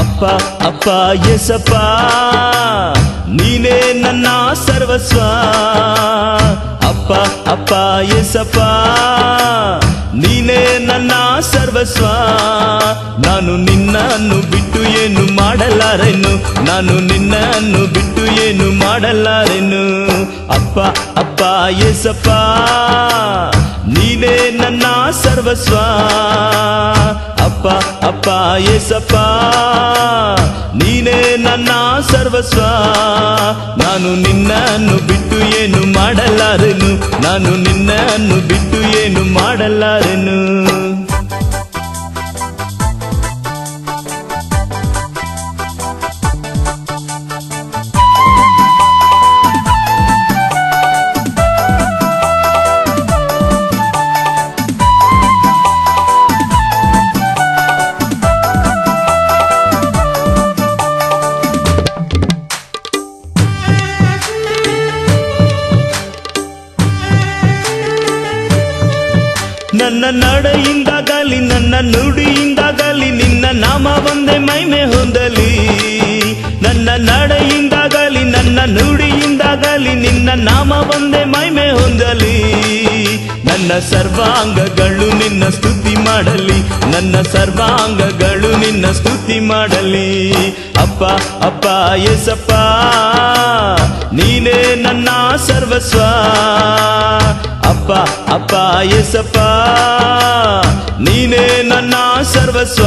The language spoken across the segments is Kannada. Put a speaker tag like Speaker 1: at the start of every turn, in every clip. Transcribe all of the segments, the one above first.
Speaker 1: ಅಪ್ಪ ಅಪ್ಪ ಯೇಸಪ್ಪ ನೀನೇ ನನ್ನ ಸರ್ವಸ್ವ. ಅಪ್ಪ ಅಪ್ಪ ಯೇಸಪ್ಪ ನೀನೇ ನನ್ನ ಸರ್ವಸ್ವ. ನಾನು ನಿನ್ನನ್ನು ಬಿಟ್ಟು ಏನು ಮಾಡಲಾರೆನು, ನಾನು ನಿನ್ನನ್ನು ಬಿಟ್ಟು ಏನು ಮಾಡಲಾರೆನು. ಅಪ್ಪ ಅಪ್ಪ ಯೇಸಪ್ಪ ನೀನೇ ನನ್ನ ಸರ್ವಸ್ವ. ಅಪ್ಪ ಅಪ್ಪ ಯೇಸಪ್ಪ ನೀನೇ ನನ್ನ ಸರ್ವಸ್ವ. ನಾನು ನಿನ್ನನ್ನು ಬಿಟ್ಟು ಏನು ಮಾಡಲಾರೆನು, ನಾನು ನಿನ್ನನ್ನು ಬಿಟ್ಟು ಏನು ಮಾಡಲಾರೆನು. ನನ್ನ ನಡೆಯಿಂದಾಗಲಿ ನನ್ನ ನುಡಿಯಿಂದಾಗಲಿ ನಿನ್ನ ನಾಮ ಒಂದೇ ಮಹಿಮೆ ಹೊಂದಲಿ. ನನ್ನ ನಡೆಯಿಂದಾಗಲಿ ನನ್ನ ನುಡಿಯಿಂದಾಗಲಿ ನಿನ್ನ ನಾಮ ಒಂದೇ ಮಹಿಮೆ ಹೊಂದಲಿ. ನನ್ನ ಸರ್ವಾಂಗಗಳು ನಿನ್ನ ಸ್ತುತಿ ಮಾಡಲಿ, ನನ್ನ ಸರ್ವಾಂಗಗಳು ನಿನ್ನ ಸ್ತುತಿ ಮಾಡಲಿ. ಅಪ್ಪ ಅಪ್ಪ ಯೇಸಪ್ಪ ನೀನೇ ನನ್ನ ಸರ್ವಸ್ವ. ಅಪ್ಪ ಅಪ್ಪ ಯೇಸಪ್ಪ ನೀನೇ ನನ್ನ ಸರ್ವಸ್ವ.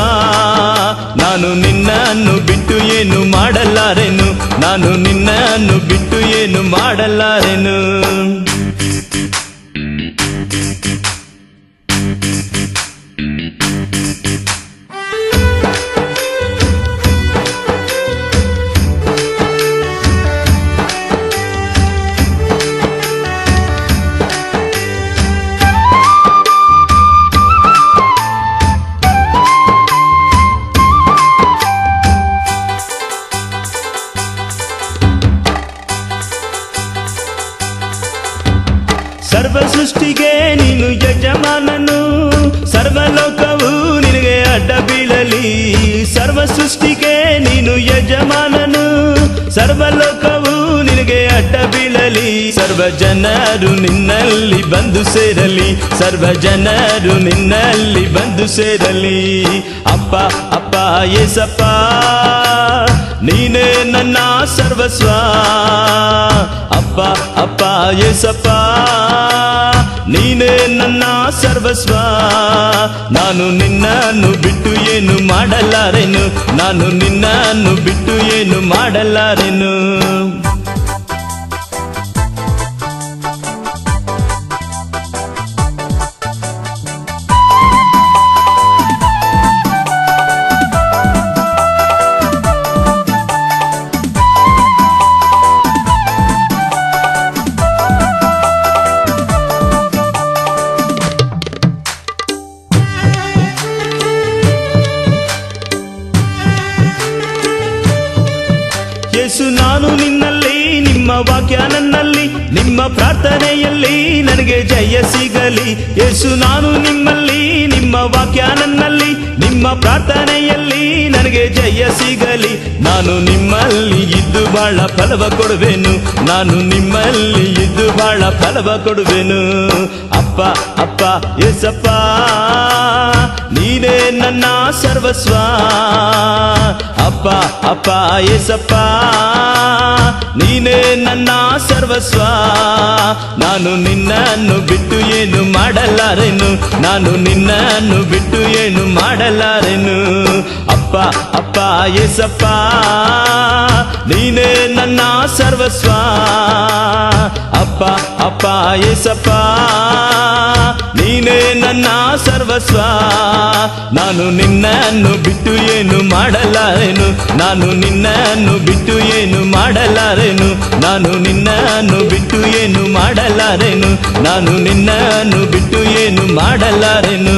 Speaker 1: ನಾನು ನಿನ್ನನ್ನು ಬಿಟ್ಟು ಏನು ಮಾಡಲಾರೆನು, ನಾನು ನಿನ್ನನ್ನು ಬಿಟ್ಟು ಏನು ಮಾಡಲಾರೆನು. ಸರ್ವ ಸೃಷ್ಟಿಗೆ ನೀನು ಯಜಮಾನನು, ಸರ್ವಲೋಕವು ನಿನಗೆ ಅಡ್ಡ ಬೀಳಲಿ. ಸರ್ವ ಸೃಷ್ಟಿಗೆ ನೀನು ಯಜಮಾನನು, ಸರ್ವಲೋಕವು ನಿನಗೆ ಅಡ್ಡ ಬೀಳಲಿ. ಸರ್ವ ಜನರು ನಿನ್ನಲ್ಲಿ ಬಂದು ಸೇರಲಿ, ಸರ್ವ ಜನರು ನಿನ್ನಲ್ಲಿ ಬಂದು ಸೇರಲಿ. ಅಪ್ಪ ಅಪ್ಪ ಯೇಸಪ್ಪ ನೀನೇ ನನ್ನ ಸರ್ವಸ್ವ. ಅಪ್ಪ ಅಪ್ಪ ಯೇಸಪ್ಪ ನೀನೇ ನನ್ನ ಸರ್ವಸ್ವ. ನಾನು ನಿನ್ನನ್ನು ಬಿಟ್ಟು ಏನು ಮಾಡಲಾರೆನು, ನಾನು ನಿನ್ನನ್ನು ಬಿಟ್ಟು ಏನು ಮಾಡಲಾರೆನು. ಯೇಸು ನಾನು ನಿನ್ನಲ್ಲಿ, ನಿಮ್ಮ ವಾಕ್ಯ ನನ್ನಲ್ಲಿ, ನಿಮ್ಮ ಪ್ರಾರ್ಥನೆಯಲ್ಲಿ ನನಗೆ ಜಯ ಸಿಗಲಿ. ಯೇಸು ನಾನು ನಿಮ್ಮಲ್ಲಿ, ನಿಮ್ಮ ವಾಕ್ಯ ನನ್ನಲ್ಲಿ, ನಿಮ್ಮ ಪ್ರಾರ್ಥನೆಯಲ್ಲಿ ನನಗೆ ಜಯ ಸಿಗಲಿ. ನಾನು ನಿಮ್ಮಲ್ಲಿ ಇದ್ದು ಬಹಳ ಫಲವ ಕೊಡುವೆನು, ನಾನು ನಿಮ್ಮಲ್ಲಿ ಇದ್ದು ಬಹಳ ಫಲವ ಕೊಡುವೆನು. ಅಪ್ಪ ಅಪ್ಪ ಯೇಸಪ್ಪ ನೀನೇ ನನ್ನ ಸರ್ವಸ್ವ. ಅಪ್ಪ ಅಪ್ಪ ಯೇಸಪ್ಪ ನೀನೇ ನನ್ನ ಸರ್ವಸ್ವ. ನಾನು ನಿನ್ನನ್ನು ಬಿಟ್ಟು ಏನು ಮಾಡಲಾರೆನು, ನಾನು ನಿನ್ನನ್ನು ಬಿಟ್ಟು ಏನು ಮಾಡಲಾರೆನು. ಅಪ್ಪ ಅಪ್ಪ ಯೇಸಪ್ಪ ನೀನೇ ನನ್ನ ಸರ್ವಸ್ವ. ಅಪ್ಪ ಅಪ್ಪ ಅಪ್ಪ ಏಸಪ್ಪ ನೀನೇ ನನ್ನ ಸರ್ವಸ್ವ ನಾನು ನಿನ್ನನ್ನು ಬಿಟ್ಟು ಏನು ಮಾಡಲಾರೆನು ನಾನು ನಿನ್ನನ್ನು ಬಿಟ್ಟು ಏನು ಮಾಡಲಾರೆನು ನಾನು ನಿನ್ನನ್ನು ಬಿಟ್ಟು ಏನು ಮಾಡಲಾರೆನು ನಾನು ನಿನ್ನನ್ನು ಬಿಟ್ಟು ಏನು ಮಾಡಲಾರೆನು